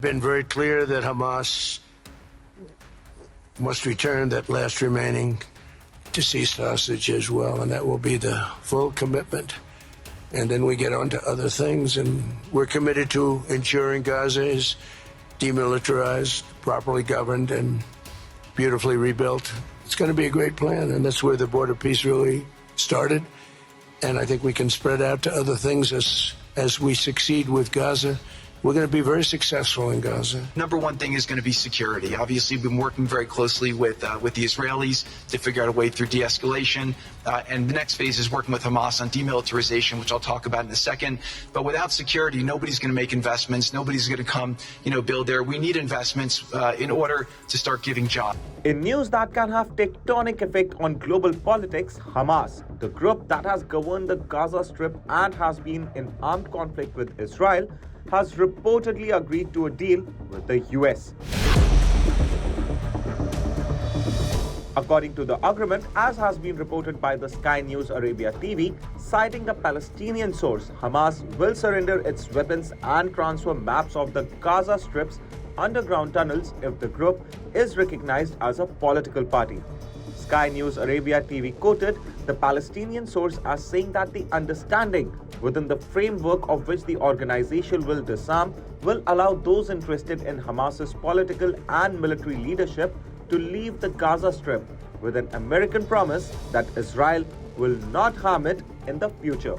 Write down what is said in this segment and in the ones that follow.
Been very clear that Hamas must return that last remaining deceased hostage as well, and that will be the full commitment. And then we get on to other things, and we're committed to ensuring Gaza is demilitarized, properly governed, and beautifully rebuilt. It's going to be a great plan, and that's where the border peace really started. And I think we can spread out to other things as we succeed with Gaza. We're going to be very successful in Gaza. Number one thing is going to be security. Obviously, we've been working very closely with the Israelis to figure out a way through de-escalation. And the next phase is working with Hamas on demilitarization, which I'll talk about in a second. But without security, nobody's going to make investments. Nobody's going to come, build there. We need investments in order to start giving jobs. In news that can have tectonic effect on global politics, Hamas, the group that has governed the Gaza Strip and has been in armed conflict with Israel, has reportedly agreed to a deal with the US. According to the agreement, as has been reported by the Sky News Arabia TV, citing a Palestinian source, Hamas will surrender its weapons and transfer maps of the Gaza Strip's underground tunnels if the group is recognized as a political party. Sky News Arabia TV quoted the Palestinian source as saying that the understanding within the framework of which the organization will disarm will allow those interested in Hamas's political and military leadership to leave the Gaza Strip with an American promise that Israel will not harm it in the future.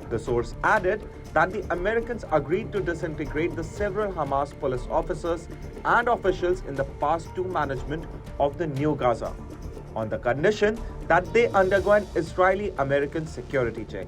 The source added that the Americans agreed to disintegrate the several Hamas police officers and officials in the past two management of the new Gaza, on the condition that they undergo an Israeli-American security check.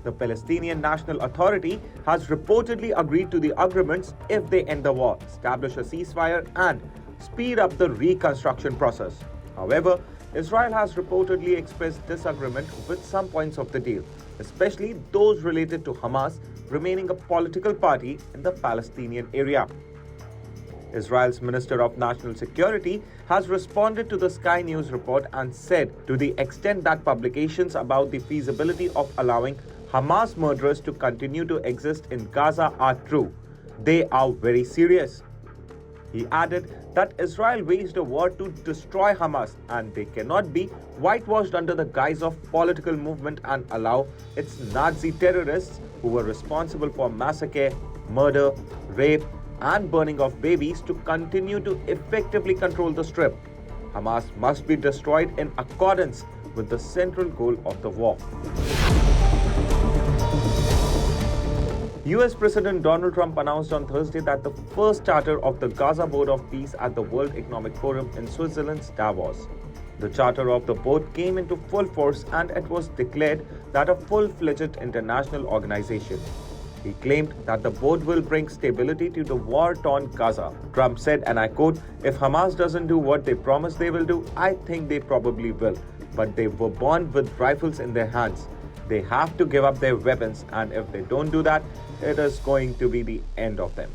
The Palestinian National Authority has reportedly agreed to the agreements if they end the war, establish a ceasefire, and speed up the reconstruction process. However, Israel has reportedly expressed disagreement with some points of the deal, especially those related to Hamas remaining a political party in the Palestinian area. Israel's Minister of National Security has responded to the Sky News report and said, to the extent that publications about the feasibility of allowing Hamas murderers to continue to exist in Gaza are true, they are very serious. He added that Israel waged a war to destroy Hamas and they cannot be whitewashed under the guise of political movement and allow its Nazi terrorists who were responsible for massacre, murder, rape, and burning of babies to continue to effectively control the Strip. Hamas must be destroyed in accordance with the central goal of the war. US President Donald Trump announced on Thursday that the first charter of the Gaza Board of Peace at the World Economic Forum in Switzerland's Davos. The charter of the board came into full force and it was declared that a full-fledged international organization. He claimed that the board will bring stability to the war-torn Gaza. Trump said, and I quote, "If Hamas doesn't do what they promise they will do, I think they probably will. But they were born with rifles in their hands. They have to give up their weapons, and if they don't do that, it is going to be the end of them."